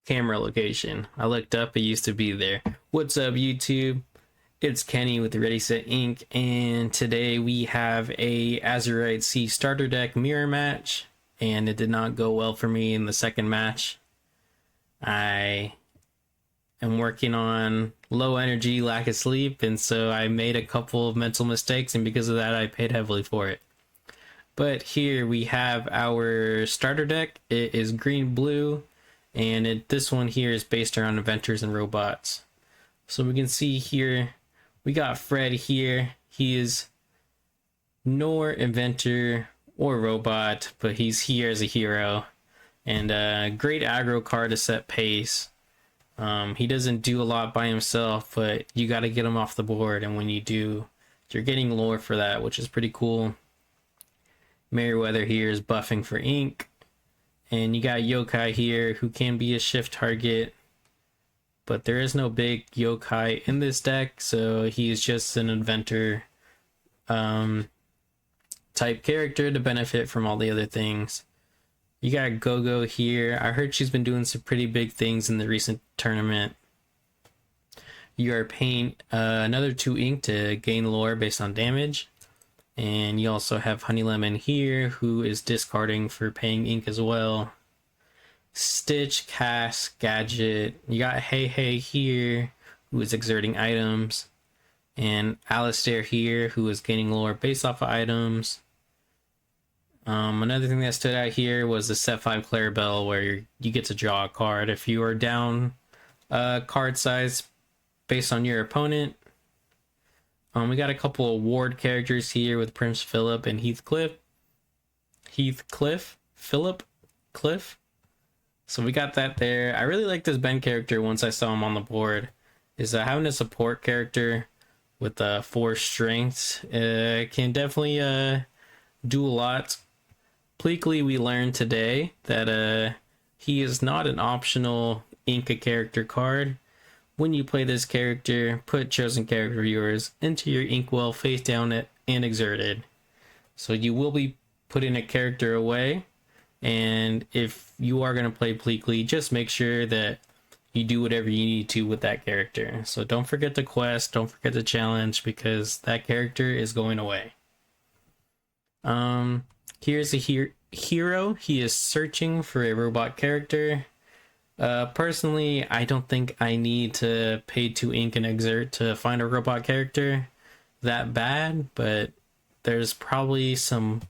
camera location. I looked up, it used to be there. What's up, YouTube? It's Kenny with the Readysetink, and today we have a Azurite C starter deck mirror match, and it did not go well for me in the second match. I am working on low energy, lack of sleep, and so I made a couple of mental mistakes, and because of that I paid heavily for it. But here we have our starter deck. It is green-blue, and this one here is based around inventors and robots. So we can see here, we got Fred here. He is nor inventor or robot, but he's here as a hero. And a great aggro card to set pace. He doesn't do a lot by himself, but you got to get him off the board, and when you do, you're getting lore for that, which is pretty cool. Merryweather here is buffing for ink, and you got Yokai here who can be a shift target, but there is no big Yokai in this deck, so he is just an inventor type character to benefit from all the other things. You got Gogo here. I heard she's been doing some pretty big things in the recent tournament. You are paying another 2 ink to gain lore based on damage. And you also have Honey Lemon here, who is discarding for paying ink as well. Stitch, Cass, Gadget. You got Hey Hey here, who is exerting items. And Alistair here, who is gaining lore based off of items. Another thing that stood out here was the set 5 Clarabelle, where you get to draw a card if you are down card size based on your opponent. We got a couple of ward characters here with Prince Philip and Cliff. So we got that there. I really like this Ben character once I saw him on the board. Is having a support character with 4 strengths can definitely do a lot. Pleakley, we learned today that he is not an optional Inca character card. When you play this character, put chosen character viewers into your inkwell face down and exerted. So you will be putting a character away, and if you are going to play Pleakley, just make sure that you do whatever you need to with that character. So don't forget the quest, don't forget the challenge, because that character is going away. Here's a hero. He is searching for a robot character. Personally, I don't think I need to pay 2 ink and exert to find a robot character that bad, but there's probably some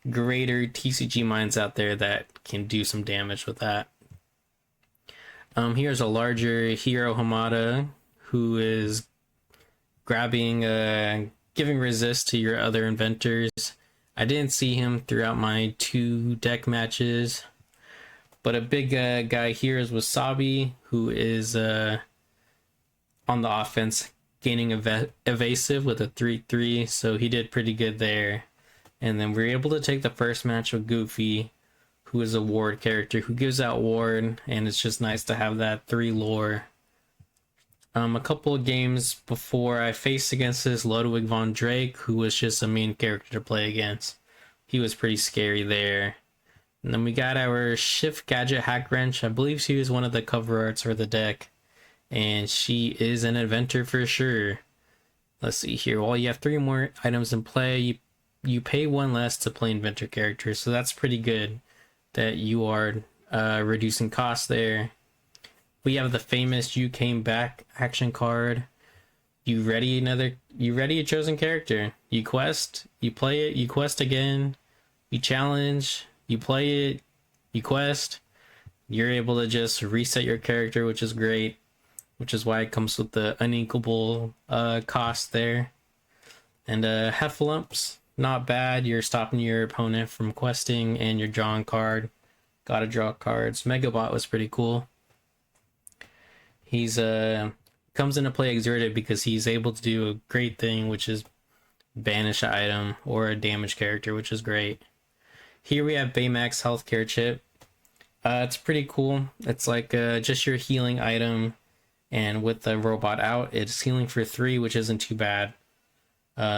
greater TCG minds out there that can do some damage with that. Here's a larger hero Hamada who is grabbing, giving resist to your other inventors. I didn't see him throughout my 2 deck matches. But a big guy here is Wasabi, who is on the offense, gaining evasive with a 3/3, so he did pretty good there. And then we were able to take the first match with Goofy, who is a ward character who gives out ward, and it's just nice to have that 3 lore. A couple of games before, I faced against this Ludwig von Drake, who was just a main character to play against. He was pretty scary there. And then we got our Shift Gadget Hack Wrench. I believe she was one of the cover arts for the deck. And she is an inventor for sure. Let's see here. Well, you have 3 more items in play. You pay 1 less to play inventor characters. So that's pretty good that you are reducing costs there. We have the famous You Came Back action card. You ready a chosen character. You quest, you play it, you quest again, you challenge, you play it, you quest, you're able to just reset your character, which is great, which is why it comes with the unequal cost there. And Heffalumps, not bad. You're stopping your opponent from questing, and you're drawing card. Gotta draw cards. Megabot was pretty cool. He's comes into play exerted because he's able to do a great thing, which is banish an item or a damage character, which is great. Here we have Baymax Healthcare Chip. It's pretty cool. It's like just your healing item, and with the robot out, it's healing for 3, which isn't too bad,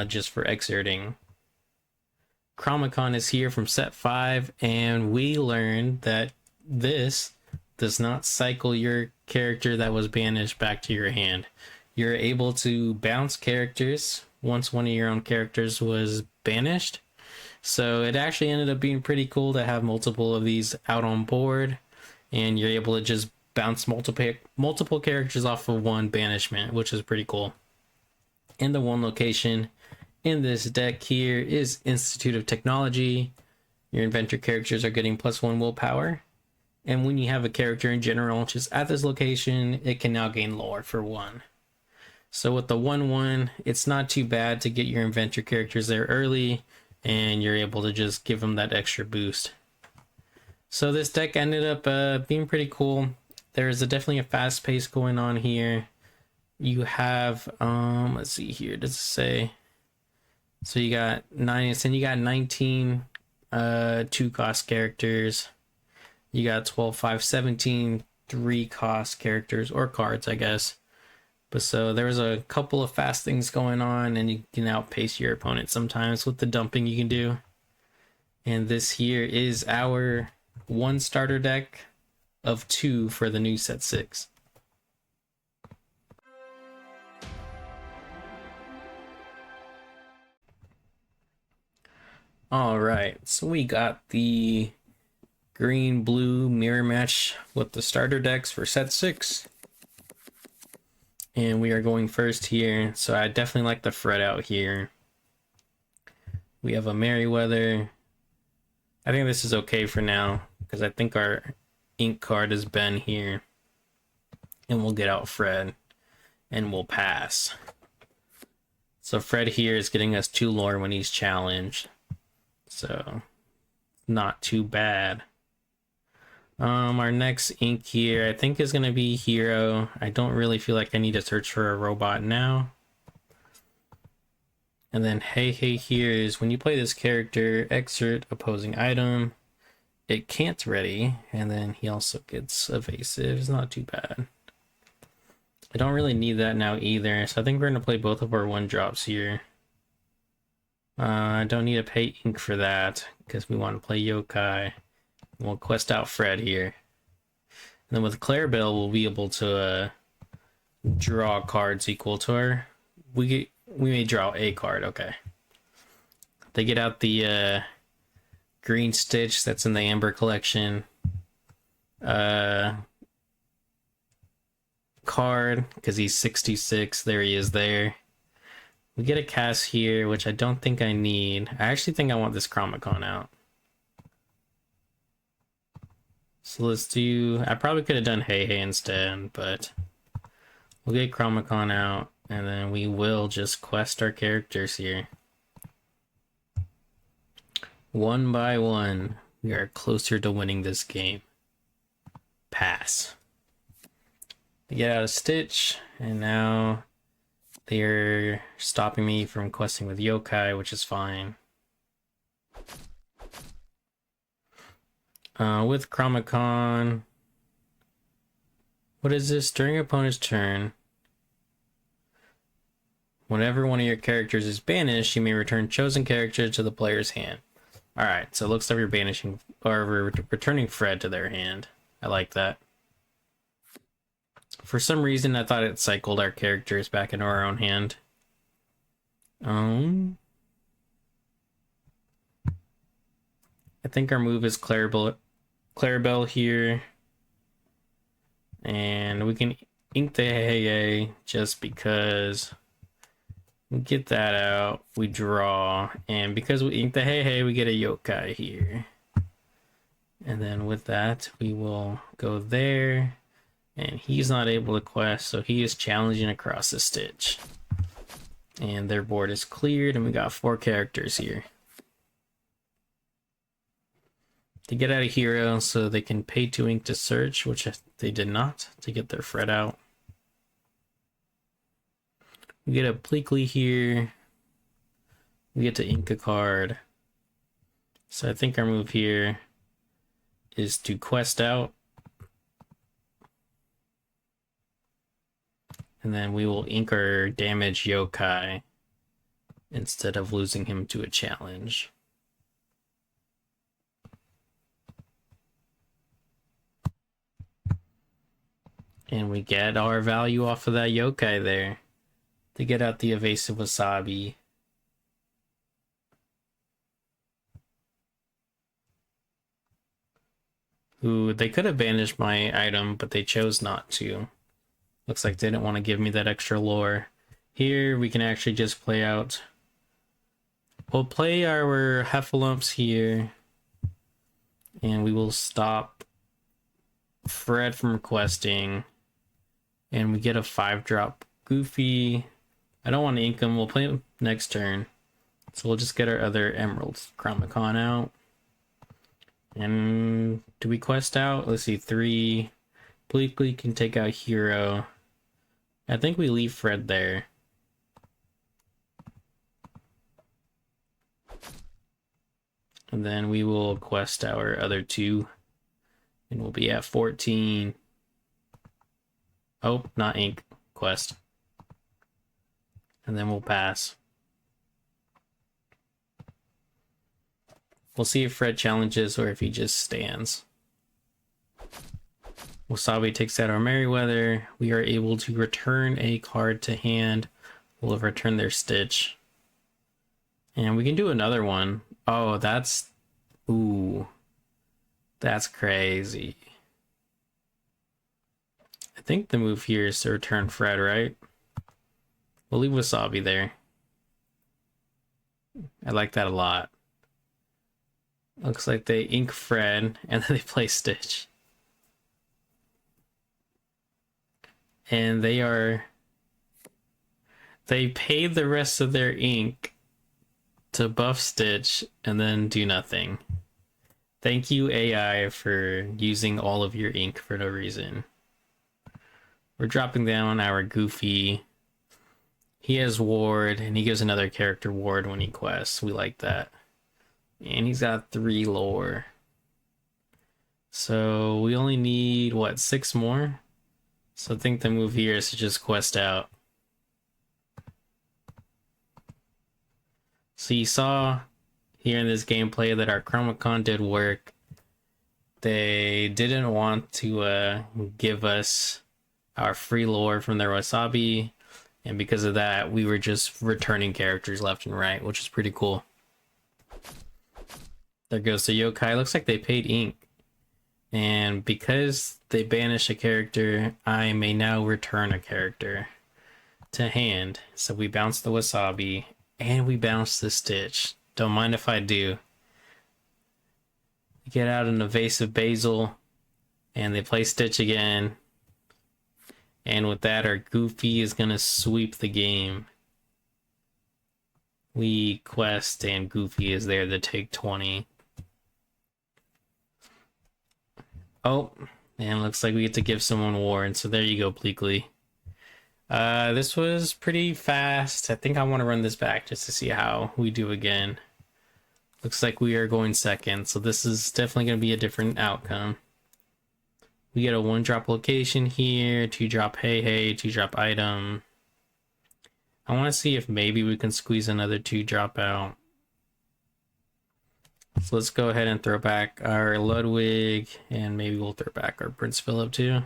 just for exerting. Chromicon is here from set 5, and we learned that this does not cycle your character that was banished back to your hand. You're able to bounce characters once one of your own characters was banished. So it actually ended up being pretty cool to have multiple of these out on board, and you're able to just bounce multiple characters off of one banishment, which is pretty cool. And the one location in this deck here is Institute of Technology. Your inventor characters are getting +1 willpower. And when you have a character in general just at this location, it can now gain lore for 1. So with the 1/1, it's not too bad to get your inventor characters there early, and you're able to just give them that extra boost. So this deck ended up being pretty cool. There's definitely a fast pace going on here. You have, let's see here, does it say? So you got 19 2-cost characters. You got 12, 5, 17 3-cost characters, or cards, I guess. But so there's a couple of fast things going on, and you can outpace your opponent sometimes with the dumping you can do. And this here is our 1 starter deck of 2 for the new set 6. All right, so we got the green blue mirror match with the starter decks for set 6, and we are going first here. So I definitely like the Fred out here. We have a Merryweather. I think this is okay for now because I think our ink card has been here, and we'll get out Fred and we'll pass. So Fred here is getting us 2 lore when he's challenged, so not too bad. Our next ink here I think is going to be Hero. I don't really feel like I need to search for a robot now. And then Hey here is when you play this character, exert opposing item, it can't ready, and then he also gets evasive. It's not too bad. I don't really need that now either, so I think we're going to play both of our 1-drops here. I don't need to pay ink for that because we want to play Yokai. We'll quest out Fred here. And then with Clarabelle, we'll be able to draw cards equal to her. We may draw a card, okay. They get out the green Stitch that's in the Amber collection card, because he's 66. There he is there. We get a Cass here, which I don't think I need. I actually think I want this Chromicon out. So let's do, I probably could have done Hey instead, but we'll get Chromicon out, and then we will just quest our characters here. 1 by 1, we are closer to winning this game. Pass. They get out a Stitch, and now they're stopping me from questing with Yokai, which is fine. With Chromicon, what is this? During opponent's turn, whenever one of your characters is banished, you may return chosen character to the player's hand. Alright, so it looks like we're banishing, or we're returning Fred to their hand. I like that. For some reason, I thought it cycled our characters back into our own hand. I think our move is Clarabelle here. And we can ink the Hey just because. We get that out, we draw, and because we ink the Hey, we get a Yokai here. And then with that, we will go there. And he's not able to quest, so he is challenging across the Stitch. And their board is cleared, and we got 4 characters here. They get out a Hero, so they can pay 2 ink to search, which they did not, to get their Fred out. We get a Pleakley here. We get to ink a card. So I think our move here is to quest out. And then we will ink our damage Yokai instead of losing him to a challenge. And we get our value off of that yokai there to get out the evasive wasabi. Ooh, they could have banished my item, but they chose not to. Looks like they didn't want to give me that extra lore. Here, we can actually just play out. We'll play our Heffalumps here. And we will stop Fred from requesting. And we get a 5-drop Goofy. I don't want to ink him. We'll play him next turn. So we'll just get our other Emeralds. Chromicon out. And do we quest out? Let's see, 3. Bleakly can take out Hero. I think we leave Fred there. And then we will quest our other 2. And we'll be at 14. Oh, not ink. Quest. And then we'll pass. We'll see if Fred challenges or if he just stands. Wasabi takes out our Merryweather. We are able to return a card to hand. We'll return their Stitch. And we can do another one. Oh, that's... Ooh. That's crazy. I think the move here is to return Fred, right? We'll leave Wasabi there. I like that a lot. Looks like they ink Fred and then they play Stitch. And they paid the rest of their ink to buff Stitch and then do nothing. Thank you, AI, for using all of your ink for no reason. We're dropping down our Goofy. He has Ward, and he gives another character Ward when he quests. We like that. And he's got 3 lore. So we only need, what, 6 more? So I think the move here is to just quest out. So you saw here in this gameplay that our Chromicon did work. They didn't want to give us our free lore from their Wasabi. And because of that, we were just returning characters left and right, which is pretty cool. There goes the yokai. Looks like they paid ink. And because they banished a character, I may now return a character to hand. So we bounce the Wasabi and we bounce the Stitch. Don't mind if I do. Get out an evasive Basil and they play Stitch again. And with that, our Goofy is going to sweep the game. We quest and Goofy is there to take 20. Oh, and looks like we get to give someone Ward. So there you go, Bleakly. This was pretty fast. I think I want to run this back just to see how we do again. Looks like we are going second. So this is definitely going to be a different outcome. We get a 1-drop location here, 2-drop Hey Hey, 2-drop item. I want to see if maybe we can squeeze another 2-drop out. So let's go ahead and throw back our Ludwig, and maybe we'll throw back our Prince Philip too.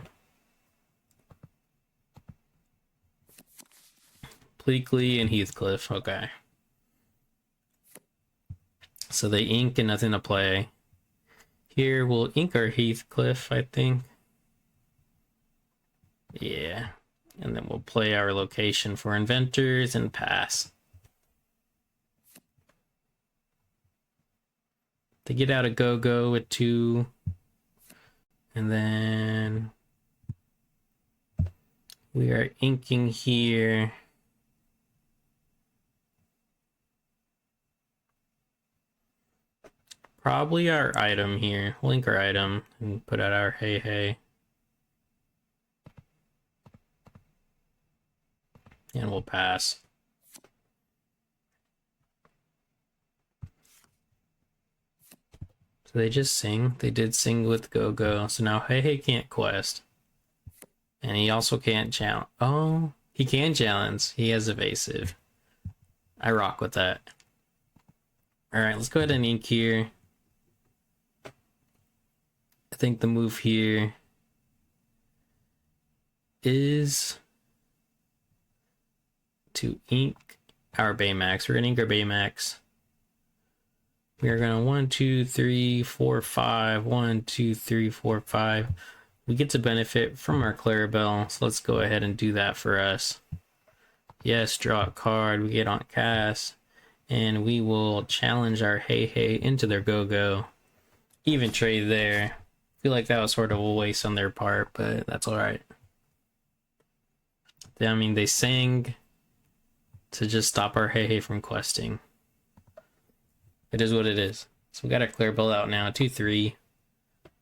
Bleakly and Heathcliff, okay. So they ink and nothing to play. Here we'll ink our Heathcliff, I think. Yeah, and then we'll play our location for inventors and pass. They get out a go-go with 2. And then we are inking here. Probably our item here. We'll ink our item and put out our Hey Hey. And we'll pass. So they just sing. They did sing with Go-Go. So now Hey Hey can't quest. And he also can't challenge. Oh, he can challenge. He has evasive. I rock with that. Alright, let's go ahead and ink here. I think the move here is to ink our Baymax. We're gonna ink our Baymax. We are gonna 1, 2, 3, 4, 5. 1, 2, 3, 4, 5. We get to benefit from our Clarabelle, so let's go ahead and do that for us. Yes, draw a card. We get on cast, and we will challenge our Hey Hey into their Go-Go. Even trade there. Feel like that was sort of a waste on their part, but that's alright. I mean, they sang to just stop our Hey Hey from questing. It is what it is. So we got our Clarabelle out now. 2-3.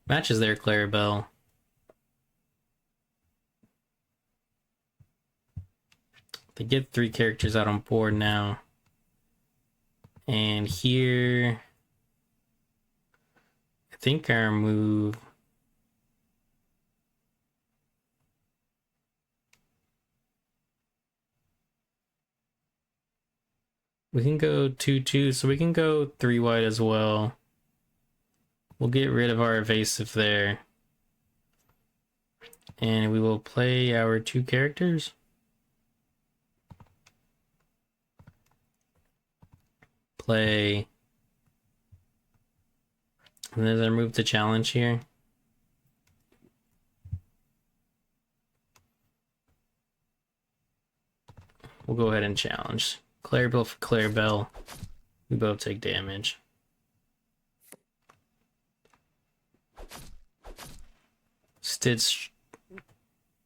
Matches their Clarabelle. They get 3 characters out on board now. And here, I think our move... We can go 2-2, so we can go 3 white as well. We'll get rid of our evasive there. And we will play our 2 characters. Play. And then I move to challenge here. We'll go ahead and challenge. Clarabelle for Clarabelle. We both take damage. Stitch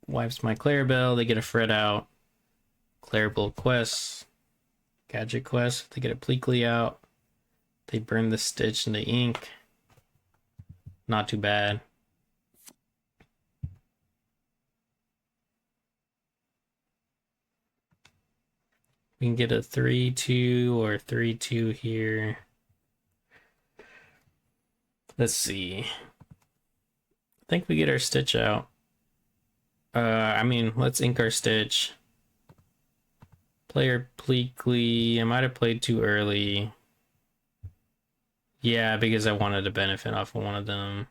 wipes my Clarabelle. They get a Fred out. Clarabelle quests. Gadget quest. They get a Pleakley out. They burn the Stitch in the ink. Not too bad. We can get a 3-2 or 3-2 here. Let's see. I think we get our Stitch out. I mean, let's ink our Stitch. Player Pleakley. I might have played too early. Yeah, because I wanted to benefit off of one of them.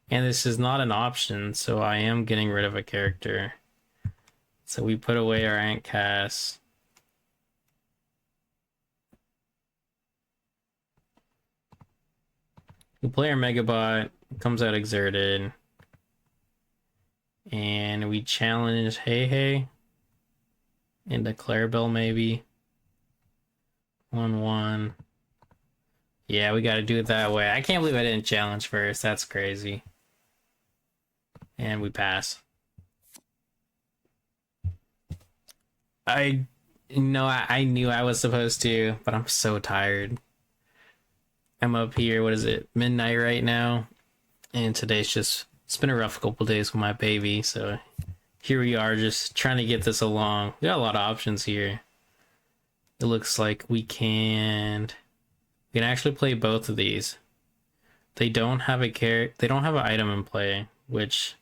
And this is not an option, so I am getting rid of a character. So we put away our Ant Cass. We play our Megabot. Comes out exerted. And we challenge Hey Hey. Into Clarabelle maybe. 1-1. Yeah, we gotta do it that way. I can't believe I didn't challenge first. That's crazy. And we pass. I knew I was supposed to, but I'm so tired. I'm up here, what is it, midnight right now? And today's just, it's been a rough couple days with my baby, so here we are just trying to get this along. We got a lot of options here. It looks like we can actually play both of these. They don't have a they don't have an item in play, which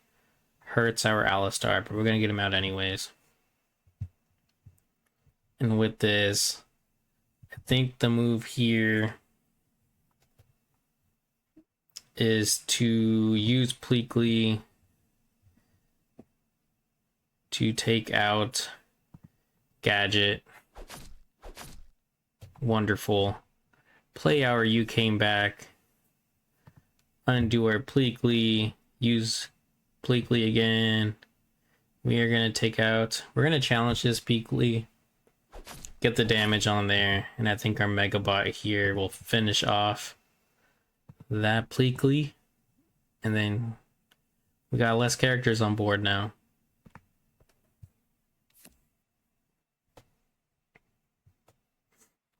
hurts our Alistar, but we're gonna get him out anyways. And with this, I think the move here is to use Pleakley to take out Gadget. Wonderful. Play our You Came Back. Undo our Pleakley. Use Pleakley again. We are going to take out... We're going to challenge this Pleakley. Get the damage on there. And I think our Megabot here will finish off that Pleakley. And then we got less characters on board now.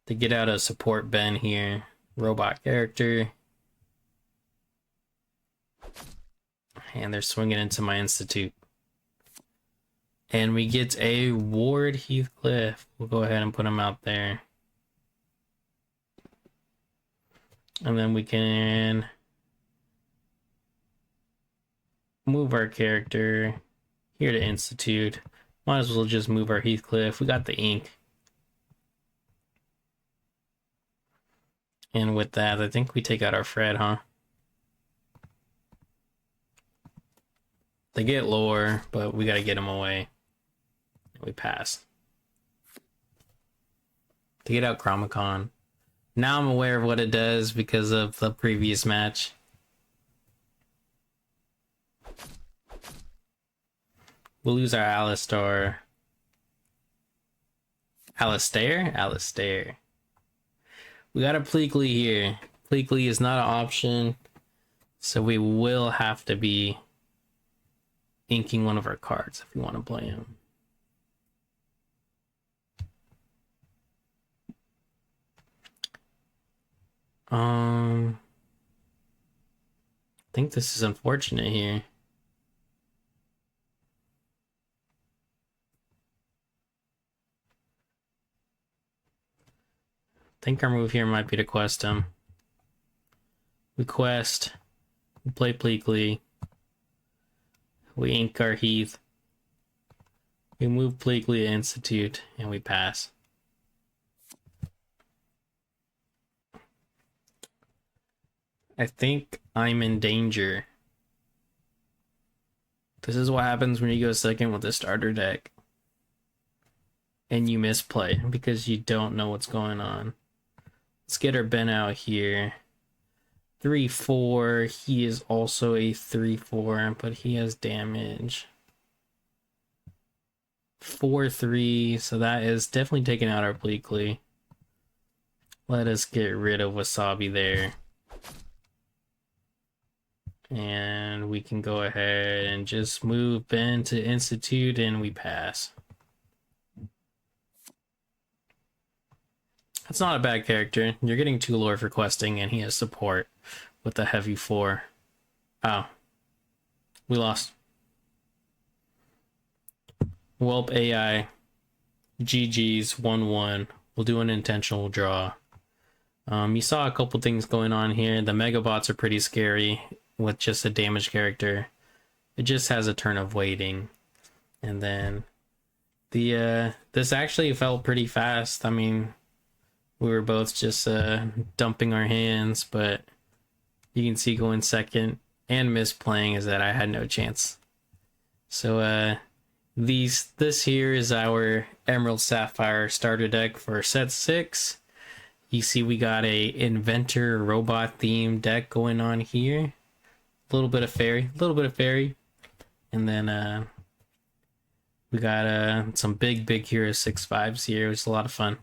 To get out a support Ben here. Robot character. And they're swinging into my Institute. And we get a Ward Heathcliff. We'll go ahead and put him out there. And then we can move our character here to Institute. Might as well just move our Heathcliff. We got the ink. And with that, I think we take out our Fred, huh? They get lower, but we gotta get them away. We pass. To get out Chromicon. Now I'm aware of what it does because of the previous match. We'll lose our Alistair. Alistair. We got a Pleakley here. Pleakley is not an option, so we will have to be inking one of our cards if we want to play him. I think this is unfortunate here. I think our move here might be to quest him. We quest, we play Pleakley, we ink our Heath, we move Pleakley to Institute, and we pass. I think I'm in danger. This is what happens when you go second with a starter deck. And you misplay because you don't know what's going on. Let's get our Ben out here. 3/4. He is also a 3/4, but he has damage. 4/3. So that is definitely taking out our Pleakley. Let us get rid of Wasabi there. And we can go ahead and just move Ben to Institute and we pass. That's not a bad character. You're getting 2 lore for questing, and he has support with a heavy 4. Oh. We lost. Whelp AI. GG's 1-1. We'll do an intentional draw. You saw a couple things going on here. The Megabots are pretty scary with just a damage character. It just has a turn of waiting. And then this actually felt pretty fast. I mean, we were both just dumping our hands, but you can see going second and misplaying is that I had no chance. So this here is our Emerald Sapphire starter deck for set 6. You see we got a inventor robot themed deck going on here. A little bit of fairy, and then we got some big hero 6/5s here. It was a lot of fun.